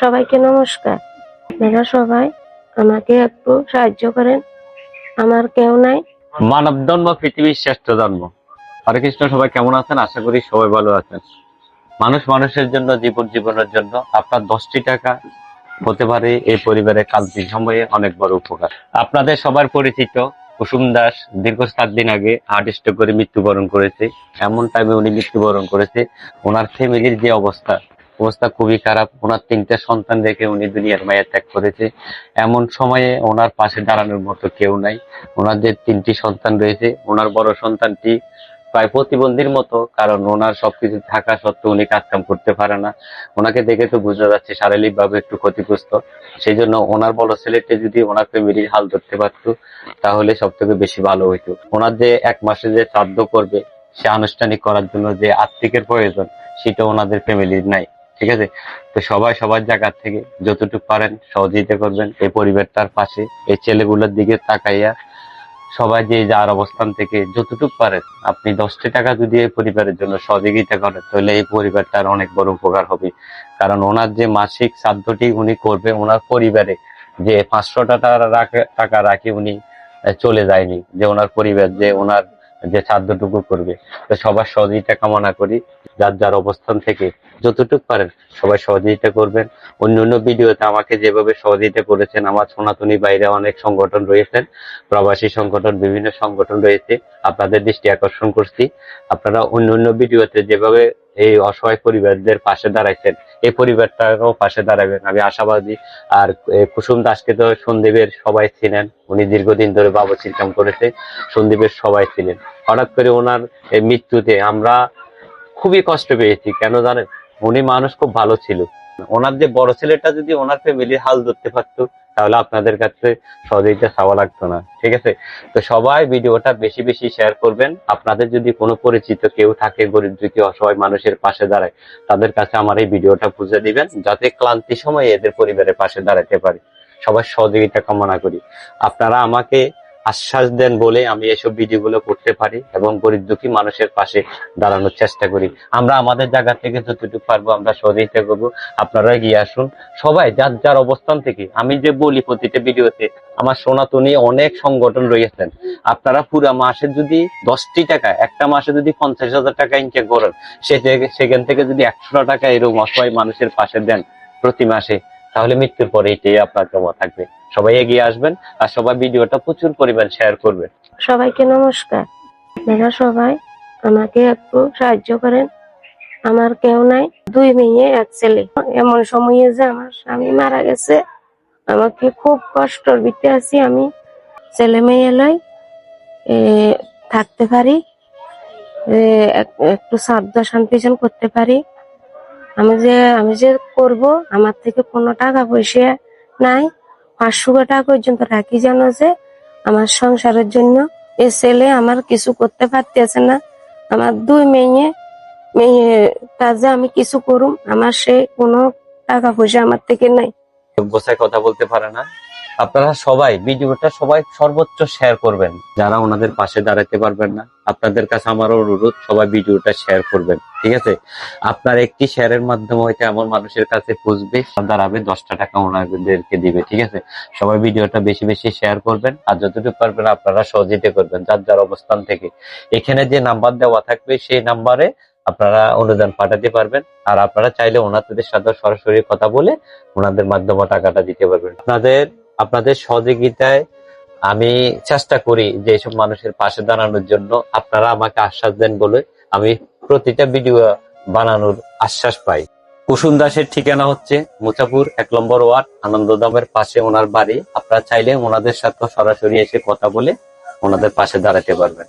সবাইকে নমস্কার। আপনারা সবাই আমাকে একটু সাহায্য করেন, আমার কেউ নাই। মানব ধর্ম পৃথিবীর শ্রেষ্ঠ ধর্ম। হরে কৃষ্ণ। সবাই কেমন আছেন? আশা করি সবাই ভালো আছেন। মানুষ মানুষের জন্য, জীবনের জন্য আপনার 10টি টাকা হতে পারে এই পরিবারের কালটি সময়ে অনেক বড় উপকার। আপনাদের সবার পরিচিত কুসুম দাস দীর্ঘ 7 দিন আগে হার্ট স্ট্রোক করে মৃত্যুবরণ করেছে। এমন টাইমে উনি মৃত্যুবরণ করেছে, ওনার ফ্যামিলির যে অবস্থা খুবই খারাপ। ওনার 3টে সন্তান রেখে উনি দুনিয়ার মায়া ত্যাগ করেছে। এমন সময়ে ওনার পাশে দাঁড়ানোর মতো কেউ নাই। ওনার যে 3টি সন্তান রয়েছে, ওনার বড় সন্তানটি প্রায় প্রতিবন্ধীর মতো, কারণ ওনার সবকিছু থাকা সত্ত্বেও উনি কাজকাম করতে পারে না। ওনাকে দেখে তো বোঝা যাচ্ছে শারীরিক ভাবে একটু ক্ষতিগ্রস্ত। সেই জন্য ওনার বড় ছেলেটি যদি ওনার ফ্যামিলির হাল ধরতে পারতো তাহলে সব থেকে বেশি ভালো হইতো। ওনার যে 1 মাসে যে শ্রাদ্ধ করবে, সে আনুষ্ঠানিক করার জন্য যে আর্থিকের প্রয়োজন, সেটা ওনাদের ফ্যামিলির নাই। ঠিক আছে, তো সবাই সবার জায়গা থেকে যতটুকু পারেন সহযোগিতা করবেন এই পরিবারটার পাশে। এই ছেলেগুলোর দিকে তাকাইয়া সবাই যে যার অবস্থান থেকে যতটুকু পারেন, আপনি 10টি টাকা যদি এই পরিবারের জন্য সহযোগিতা করেন তাহলে এই পরিবারটার অনেক বড় উপকার হবে। কারণ ওনার যে মাসিক শ্রাদ্ধটি উনি করবে, ওনার পরিবারে যে 500 টাকা রাখি উনি চলে যায়নি, যে ওনার পরিবার যে ওনার যে শ্রাদ্ধটুকু করবে। তো সবার সহযোগিতা কামনা করি। যার যার অবস্থান থেকে যতটুকু পারেন সবাই সহযোগিতা করবেন। অন্য ভিডিওতে আমাকে যেভাবে সহযোগিতা করেছেন, আমার সনাতনী বাইরে অনেক সংগঠন রয়েছেন, প্রবাসী সংগঠন, বিভিন্ন সংগঠন রয়েছে, আপনাদের দৃষ্টি আকর্ষণ করছি। আপনারা অন্য ভিডিওতে যেভাবে এই অসহায় পরিবারদের পাশে দাঁড়াইছেন, এই পরিবারটারও পাশে দাঁড়াবেন আমি আশাবাদী। আর কুসুম দাসকে তো সন্দীপের সবাই ছিলেন, উনি দীর্ঘদিন ধরে বাবুর্চির কাম করেছে, সন্দীপের সবাই ছিলেন। হঠাৎ করে ওনার মৃত্যুতে আমরা খুবই কষ্ট পেয়েছি। কেন জানেন? উনি মানুষ খুব ভালো ছিল। ওনার যে বড় ছেলেটা যদি ওনার ফ্যামিলির হাল ধরতে পারতো তাহলে আপনাদের কাছে সহযোগিতা চাওয়া লাগতো না। ঠিক আছে, তো সবাই ভিডিওটা বেশি বেশি শেয়ার করবেন। আপনাদের যদি কোনো পরিচিত কেউ থাকে গরিব দুঃখী অসহায় মানুষের পাশে দাঁড়ায়, তাদের কাছে আমার এই ভিডিওটা বুঝে দিবেন, যাতে ক্লান্তি সময়ে এদের পরিবারের পাশে দাঁড়াতে পারে। সবার সহযোগিতা কামনা করি। আপনারা আমাকে আশ্বাস দেন বলে আমি এসব ভিডিওগুলো করতে পারি এবং গরিব দুঃখী মানুষের পাশে দাঁড়ানোর চেষ্টা করি। আমরা আমাদের জায়গা থেকে যতটুকু পারবো আমরা সহযোগিতা করবো। আপনারা এগিয়ে আসুন সবাই যার যার অবস্থান থেকে। আমি যে বলি প্রতিটা ভিডিওতে, আমার সনাতনী অনেক সংগঠন রয়েছেন। আপনারা পুরো মাসে যদি 10টি টাকা, একটা মাসে যদি 50,000 টাকা ইনকাম করেন, সেখান থেকে যদি 100 টাকা এরকম অসহায় মানুষের পাশে দেন প্রতি মাসে, তাহলে মৃত্যুর পরে এটাই আপনার জমা থাকবে। সবাই এগিয়ে আসবেন আর সবাই ভিডিওটা প্রচুর পরিমাণ শেয়ার করবেন। সবাইকে নমস্কার। আপনারা সবাই আমাকে একটু সাহায্য করেন, আমার কেউ নাই। 2 মেয়ে 1 ছেলে। এমন সময়ে যে আমার স্বামী মারা গেছে, আমাকে খুব কষ্টর ভিতরে আছি। আমি ছেলে মেয়ে লই থাকতে পারি, একটু শ্রাদ্ধ শান্তিশন করতে পারি। আমি যে করব, আমার থেকে কোনো টাকা পয়সা নাই। 500 টাকা পর্যন্ত রাখি, জানো যে আমার সংসারের জন্য। এ ছেলে আমার কিছু করতে পারতেছে না। আমার 2 মেয়ে কাজে আমি কিছু করুম, আমার সে কোনো টাকা পয়সা আমার থেকে নাই। বোঝায় কথা বলতে পারে না। আপনারা সবাই ভিডিওটা সবাই সর্বোচ্চ শেয়ার করবেন। যারা ওনাদের পাশে দাঁড়াতে পারবেন না, আপনাদের কাছে আমার অনুরোধ, সবাই ভিডিওটা শেয়ার করবেন। ঠিক আছে, আপনার একটি শেয়ারের মাধ্যমে হয়তো এমন মানুষের কাছে পৌঁছবে, দাঁড়াবে 10টা টাকা ওনাদেরকে দিবে। ঠিক আছে, সবাই ভিডিওটা বেশি বেশি শেয়ার করবেন আর যতটুকু পারবেন আপনারা সহযোগিতা করবেন যার যার অবস্থান থেকে। এখানে যে নাম্বার দেওয়া থাকবে সেই নাম্বারে আপনারা অনুদান পাঠাতে পারবেন। আর আপনারা চাইলে ওনাদের সাথে সরাসরি কথা বলে ওনাদের মাধ্যমে টাকাটা দিতে পারবেন। আপনাদের সহযোগিতায় আমি চেষ্টা করি যে এসব মানুষের পাশে দাঁড়ানোর জন্য। আপনারা আমাকে আশ্বাস দেন বলে আমি প্রতিটা ভিডিও বানানোর আশ্বাস পাই। কুসুম দাসের ঠিকানা হচ্ছে মুছাপুর 1 নম্বর ওয়ার্ড, আনন্দধামের পাশে ওনার বাড়ি। আপনারা চাইলে ওনাদের সাথে সরাসরি এসে কথা বলে ওনাদের পাশে দাঁড়াতে পারবেন।